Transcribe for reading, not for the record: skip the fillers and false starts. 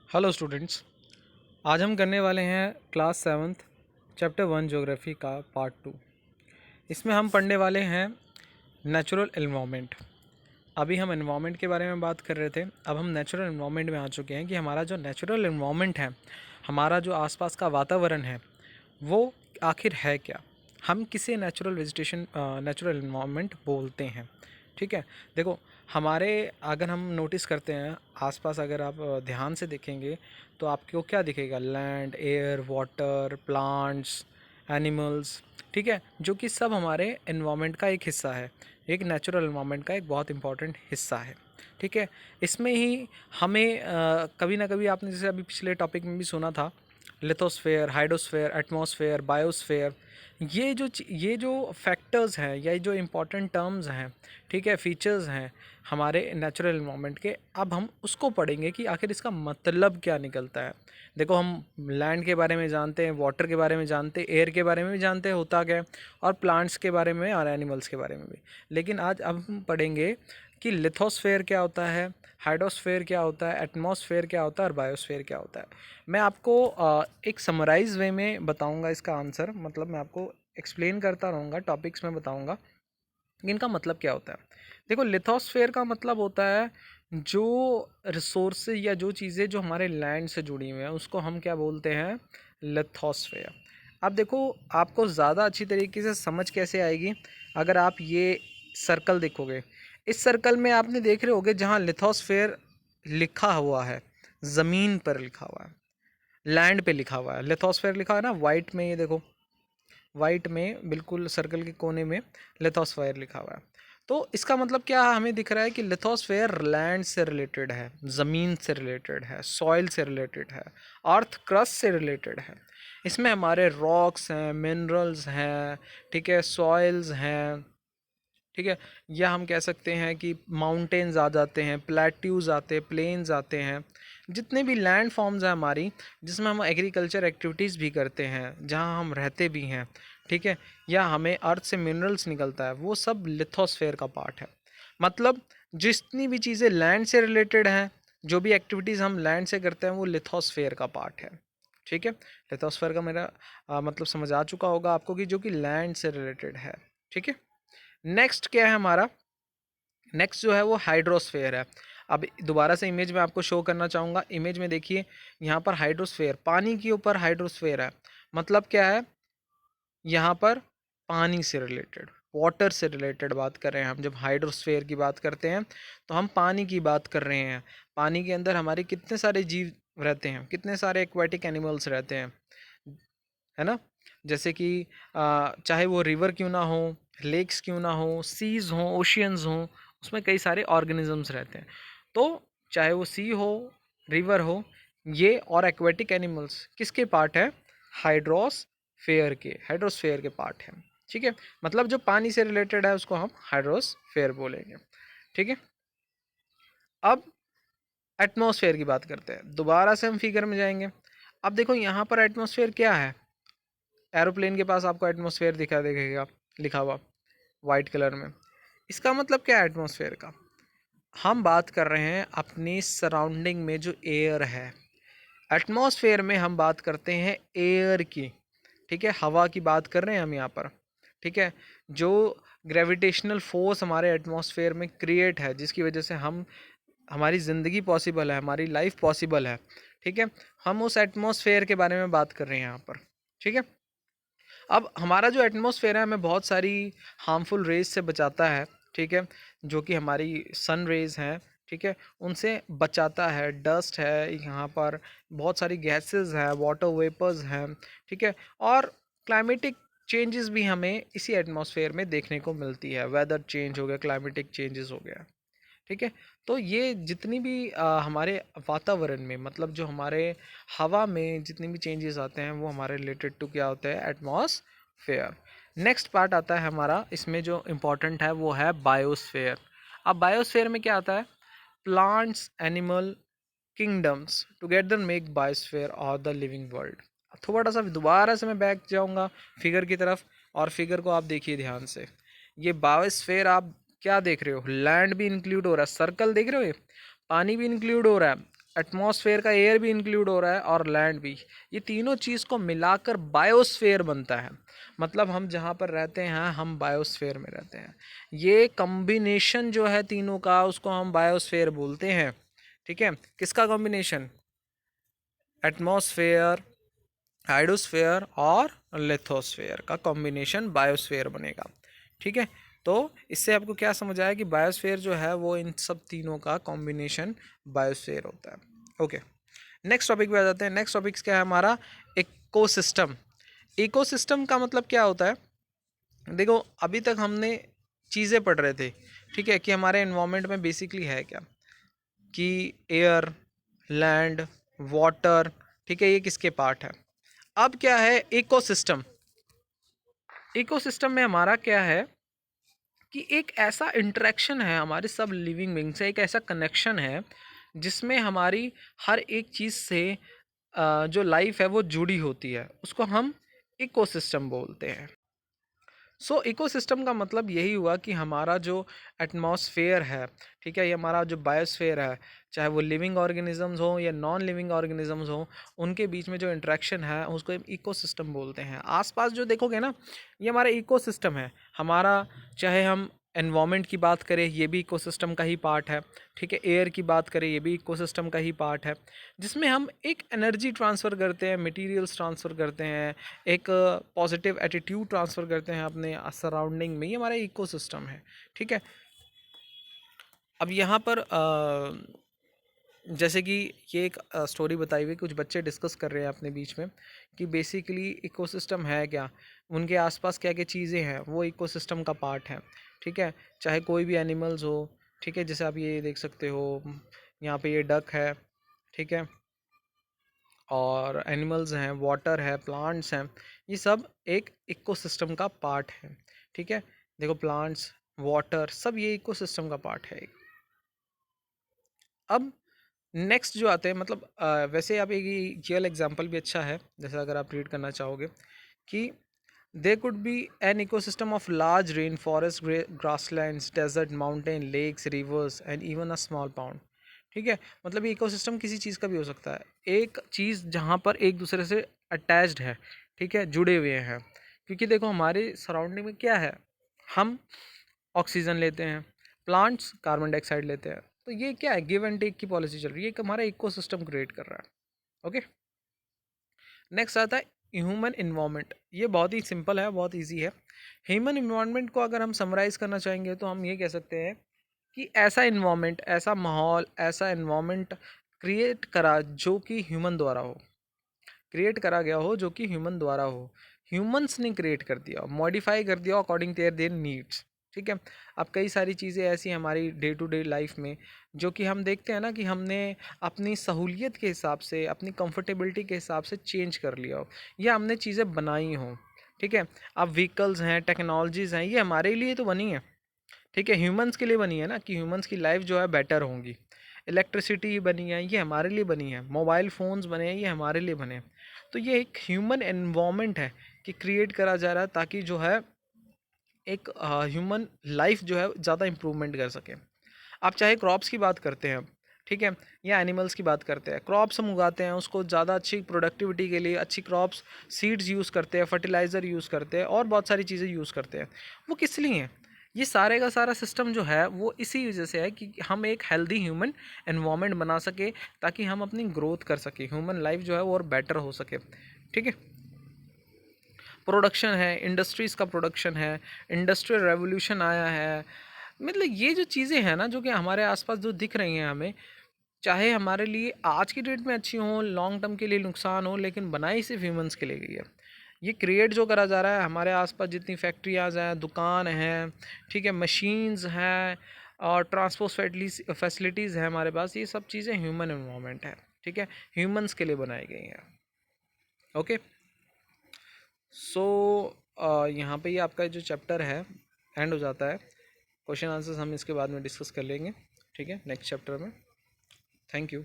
Hello students. आज हम करने वाले हैं क्लास सेवन्थ चैप्टर 1 ज्योग्राफी का पार्ट 2। इसमें हम पढ़ने वाले हैं नेचुरल एनवायरनमेंट। अभी हम एनवायरनमेंट के बारे में बात कर रहे थे, अब हम नेचुरल एनवायरनमेंट में आ चुके हैं कि हमारा जो नेचुरल एनवायरनमेंट है, हमारा जो आसपास का वातावरण है, वो आखिर है क्या। हम किसे नेचुरल एनवायरनमेंट बोलते हैं। ठीक है, देखो, हमारे अगर हम नोटिस करते हैं आसपास, अगर आप ध्यान से देखेंगे तो आपको क्या दिखेगा? Land, air, water, plants, animals. ठीक है, जो कि सब हमारे एनवायरनमेंट का एक हिस्सा है, एक नेचुरल एनवायरनमेंट का एक बहुत इंपॉर्टेंट हिस्सा है। ठीक है, इसमें ही हमें कभी ना कभी आपने जैसे अभी पिछले टॉपिक में भी सुना था, लिथोस्फेयर, हाइड्रोस्फेयर, एटमॉस्फेयर, बायोस्फेयर। ये जो फैक्टर्स हैं या ये जो इम्पोर्टेंट टर्म्स हैं, ठीक है, फीचर्स हैं हमारे नेचुरल एनवायरनमेंट के, अब हम उसको पढ़ेंगे कि आखिर इसका मतलब क्या निकलता है। देखो, हम लैंड के बारे में जानते हैं, वाटर के बारे में जानते हैं, एयर के बारे में भी जानते हैं होता क्या है, और प्लांट्स के बारे में और एनिमल्स के बारे में भी। लेकिन आज अब हम पढ़ेंगे कि लिथोस्फेयर क्या होता है, हाइड्रोस्फेयर क्या होता है, एटमॉस्फेयर क्या होता है और बायोस्फेयर क्या होता है। मैं आपको एक समराइज वे में बताऊंगा इसका आंसर, मतलब मैं आपको एक्सप्लेन करता रहूँगा, टॉपिक्स में बताऊंगा कि इनका मतलब क्या होता है। देखो, लिथोस्फेयर का मतलब होता है जो रिसोर्सेज या जो चीज़ें जो हमारे लैंड से जुड़ी हुई हैं उसको हम क्या बोलते हैं? लिथोस्फेयर। अब देखो, आपको ज़्यादा अच्छी तरीके से समझ कैसे आएगी अगर आप ये सर्कल देखोगे। इस सर्कल में आपने देख रहे होगे जहाँ लिथोस्फेयर लिखा हुआ है, ज़मीन पर लिखा हुआ है, लैंड पे लिखा हुआ है, लिथोस्फेयर लिखा है ना वाइट में। ये देखो, वाइट में बिल्कुल सर्कल के कोने में लिथोस्फेयर लिखा हुआ है। तो इसका मतलब क्या है? हमें दिख रहा है कि लिथोस्फेयर लैंड से रिलेटेड है, ज़मीन से रिलेटेड है, सॉइल से रिलेटेड है, अर्थ क्रस्ट से रिलेटेड है। इसमें हमारे रॉक्स हैं, मिनरल्स हैं, ठीक है, सॉइल्स हैं, ठीक है, या हम कह सकते हैं कि माउंटेन्स आ जाते हैं, प्लेट्यूज आते हैं, प्लेन्स आते हैं। जितने भी लैंड फॉर्म्स हैं हमारी, जिसमें हम एग्रीकल्चर एक्टिविटीज़ भी करते हैं, जहाँ हम रहते भी हैं, ठीक है, या हमें अर्थ से मिनरल्स निकलता है, वो सब लिथोस्फेयर का पार्ट है। मतलब जितनी भी चीज़ें लैंड से रिलेटेड हैं, जो भी एक्टिविटीज़ हम लैंड से करते हैं, वो लिथोस्फेयर का पार्ट है। ठीक है, लिथोस्फेयर का मेरा मतलब समझ आ चुका होगा आपको कि जो कि लैंड से रिलेटेड है। ठीक है, नेक्स्ट क्या है हमारा? नेक्स्ट जो है वो हाइड्रोस्फेयर है। अब दोबारा से इमेज में आपको शो करना चाहूँगा। इमेज में देखिए, यहाँ पर हाइड्रोस्फेयर, पानी के ऊपर हाइड्रोस्फेयर है। मतलब क्या है? यहाँ पर पानी से रिलेटेड, वाटर से रिलेटेड बात कर रहे हैं हम। जब हाइड्रोस्फेयर की बात करते हैं तो हम पानी की बात कर रहे हैं। पानी के अंदर हमारे कितने सारे जीव रहते हैं, कितने सारे एक्वाटिक एनिमल्स रहते हैं, है ना? जैसे कि चाहे वो रिवर क्यों ना हो, लेक्स क्यों ना हो, सीज हो, ओशियंस हो, उसमें कई सारे ऑर्गेनिजम्स रहते हैं। तो चाहे वो सी हो, रिवर हो, ये और एक्वेटिक एनिमल्स किसके पार्ट है? हाइड्रोस्फेयर के पार्ट हैं। ठीक है, मतलब जो पानी से रिलेटेड है उसको हम हाइड्रोस्फेयर बोलेंगे। ठीक है, अब एटमॉस्फेयर की बात करते हैं। दोबारा से हम फिगर में जाएंगे। अब देखो, यहाँ पर एटमॉस्फेयर क्या है? एरोप्लेन के पास आपको एटमॉस्फेयर दिखा देगा लिखा हुआ वाइट कलर में। इसका मतलब क्या है एटमॉस्फेयर का? हम बात कर रहे हैं अपनी सराउंडिंग में जो एयर है। एटमॉस्फेयर में हम बात करते हैं एयर की। ठीक है, हवा की बात कर रहे हैं हम यहाँ पर। ठीक है, जो ग्रेविटेशनल फोर्स हमारे एटमॉस्फेयर में क्रिएट है, जिसकी वजह से हम हमारी ज़िंदगी पॉसिबल है, हमारी लाइफ पॉसिबल है। ठीक है, हम उस एटमॉस्फेयर के बारे में बात कर रहे हैं यहाँ पर। ठीक है, अब हमारा जो एटमॉस्फेयर है हमें बहुत सारी हार्मफुल रेज से बचाता है। ठीक है, जो कि हमारी सन रेज हैं, ठीक है, उनसे बचाता है। डस्ट है यहाँ पर, बहुत सारी गैसेस हैं, वाटर वेपर्स हैं, ठीक है, और क्लाइमेटिक चेंजेस भी हमें इसी एटमॉस्फेयर में देखने को मिलती है। वेदर चेंज हो गया, क्लाइमेटिक चेंजेस हो गया। ठीक है, तो ये जितनी भी हमारे वातावरण में, मतलब जो हमारे हवा में जितनी भी चेंजेस आते हैं, वो हमारे रिलेटेड टू क्या होता है? एटमॉस्फेयर। नेक्स्ट पार्ट आता है हमारा, इसमें जो इम्पोर्टेंट है वो है बायोस्फेयर। अब बायोस्फेयर में क्या आता है? Plants, animal kingdoms together make biosphere और द लिविंग वर्ल्ड। थोड़ा सा दोबारा से मैं बैक जाऊंगा फिगर की तरफ, और फिगर को आप देखिए ध्यान से। ये बायोस्फेयर आप क्या देख रहे हो? लैंड भी इंक्लूड हो रहा है, सर्कल देख रहे हो, ये पानी भी इंक्लूड हो रहा है, एटमॉस्फेयर का एयर भी इंक्लूड हो रहा है और लैंड भी, ये तीनों चीज़ को मिलाकर बायोस्फेयर बनता है। मतलब हम जहाँ पर रहते हैं हम बायोस्फेयर में रहते हैं। ये कॉम्बिनेशन जो है तीनों का उसको हम बायोस्फेयर बोलते हैं। ठीक है, किसका कॉम्बिनेशन? एटमॉस्फेयर, हाइड्रोस्फेयर और लिथोस्फेयर का कॉम्बिनेशन बायोस्फेयर बनेगा। ठीक है, तो इससे आपको क्या समझ आया कि बायोस्फेयर जो है वो इन सब तीनों का कॉम्बिनेशन बायोस्फेयर होता है। ओके, नेक्स्ट टॉपिक पे आ जाते हैं। नेक्स्ट टॉपिक क्या है हमारा? इकोसिस्टम। इकोसिस्टम का मतलब क्या होता है? देखो, अभी तक हमने चीज़ें पढ़ रहे थे, ठीक है, कि हमारे इन्वायरमेंट में बेसिकली है क्या, कि एयर, लैंड, वाटर, ठीक है, ये किसके पार्ट है। अब क्या है इकोसिस्टम? इकोसिस्टम में हमारा क्या है कि एक ऐसा इंटरेक्शन है हमारे सब लिविंग बींग से, एक ऐसा कनेक्शन है जिसमें हमारी हर एक चीज़ से जो लाइफ है वो जुड़ी होती है, उसको हम इकोसिस्टम बोलते हैं। सो इकोसिस्टम का मतलब यही हुआ कि हमारा जो एटमॉस्फेयर है, ठीक है, ये हमारा जो बायोस्फेयर है, चाहे वो लिविंग ऑर्गेनिजम्स हो या नॉन लिविंग ऑर्गेनिजम्स हो, उनके बीच में जो इंटरेक्शन है उसको हम इकोसिस्टम बोलते हैं। आसपास जो देखोगे ना, ये हमारा इकोसिस्टम है हमारा। चाहे हम एनवायरनमेंट की बात करें, ये भी इकोसिस्टम का ही पार्ट है। ठीक है, एयर की बात करें, ये भी इकोसिस्टम का ही पार्ट है, जिसमें हम एक एनर्जी ट्रांसफ़र करते हैं, मटेरियल्स ट्रांसफ़र करते हैं, एक पॉजिटिव एटीट्यूड ट्रांसफ़र करते हैं अपने सराउंडिंग में। ये हमारा इकोसिस्टम है। ठीक है, अब यहाँ पर जैसे कि ये एक स्टोरी बताई हुई, कुछ बच्चे डिस्कस कर रहे हैं अपने बीच में कि बेसिकली इकोसिस्टम है क्या, उनके आसपास क्या क्या चीज़ें हैं वो इकोसिस्टम का पार्ट है। ठीक है, चाहे कोई भी एनिमल्स हो, ठीक है, जैसे आप ये देख सकते हो, यहाँ पे ये डक है, ठीक है, और एनिमल्स हैं, वाटर है, प्लांट्स हैं, ये सब एक इकोसिस्टम का पार्ट है। ठीक है, देखो प्लांट्स, वाटर, सब ये इकोसिस्टम का पार्ट है। अब नेक्स्ट जो आते हैं, मतलब वैसे आप एक रियल एग्जांपल भी अच्छा है, जैसे अगर आप रीड करना चाहोगे कि they could be an ecosystem of large rain forest, grasslands, desert, mountain, lakes, rivers and even a small pond. ठीक है, मतलब ये इकोसिस्टम किसी चीज़ का भी हो सकता है, एक चीज़ जहाँ पर एक दूसरे से अटैच्ड है, ठीक है, जुड़े हुए हैं। क्योंकि देखो हमारे सराउंडिंग में क्या है, हम ऑक्सीजन लेते हैं, प्लांट्स कार्बन डाइऑक्साइड लेते हैं, तो ये क्या है, गिव एंड टेक की पॉलिसी चल रही है, एक हमारा इकोसिस्टम क्रिएट कर रहा है। ओके, नेक्स्ट आता है ह्यूमन इन्वायरमेंट। ये बहुत ही सिंपल है, बहुत इजी है। ह्यूमन इन्वायरमेंट को अगर हम समराइज करना चाहेंगे तो हम ये कह सकते हैं कि ऐसा इन्वायरमेंट, ऐसा माहौल, ऐसा इन्वायरमेंट क्रिएट करा जो कि ह्यूमन द्वारा हो, क्रिएट करा गया हो जो कि ह्यूमन द्वारा हो, ह्यूमंस ने क्रिएट कर दिया, मॉडिफाई कर दिया अकॉर्डिंग टू देयर नीड्स। ठीक है, अब कई सारी चीज़ें ऐसी हमारी डे टू डे लाइफ में जो कि हम देखते हैं ना कि हमने अपनी सहूलियत के हिसाब से, अपनी कंफर्टेबिलिटी के हिसाब से चेंज कर लिया हो, या हमने चीज़ें बनाई हों। ठीक है, अब व्हीकल्स हैं, टेक्नोलॉजीज़ हैं, ये हमारे लिए तो बनी है, ठीक है, ह्यूमंस के लिए बनी है ना, कि ह्यूमंस की लाइफ जो है बेटर होंगी। इलेक्ट्रिसिटी बनी है, ये हमारे लिए बनी है, मोबाइल फ़ोन्स बने हैं, ये हमारे लिए बने हैं। तो ये एक ह्यूमन एनवायरनमेंट है कि क्रिएट करा जा रहा है ताकि जो है एक ह्यूमन लाइफ जो है ज़्यादा इम्प्रूवमेंट कर सके। आप चाहे क्रॉप्स की बात करते हैं, ठीक है, या एनिमल्स की बात करते हैं, क्रॉप्स हम उगाते हैं, उसको ज़्यादा अच्छी प्रोडक्टिविटी के लिए अच्छी क्रॉप्स, सीड्स यूज़ करते हैं, फर्टिलाइज़र यूज़ करते हैं और बहुत सारी चीज़ें यूज़ करते हैं। वो किस लिए हैं? ये सारे का सारा सिस्टम जो है वो इसी वजह से है कि हम एक हेल्दी ह्यूमन एनवायरनमेंट बना सके, ताकि हम अपनी ग्रोथ कर सके, ह्यूमन लाइफ जो है वो और बेटर हो सके। ठीक है, प्रोडक्शन है, इंडस्ट्रीज़ का प्रोडक्शन है, इंडस्ट्रियल रेवोल्यूशन आया है, मतलब ये जो चीज़ें हैं ना जो कि हमारे आसपास जो दिख रही हैं हमें, चाहे हमारे लिए आज की डेट में अच्छी हों, लॉन्ग टर्म के लिए नुकसान हो, लेकिन बनाई सिर्फ ह्यूमंस के लिए गई है। ये क्रिएट जो करा जा रहा है हमारे आसपास, जितनी फैक्ट्रियाज हैं, दुकान हैं, ठीक है, मशीन्स हैं और ट्रांसपोर्ट फैसिलिटीज़ हैं हमारे पास, ये सब चीज़ें ह्यूमन इन्वायरमेंट है। ठीक है, ह्यूमंस के लिए बनाई गई हैं। ओके, सो यहाँ पे ये आपका जो चैप्टर है एंड हो जाता है। क्वेश्चन आंसर्स हम इसके बाद में डिस्कस कर लेंगे, ठीक है, नेक्स्ट चैप्टर में। Thank you.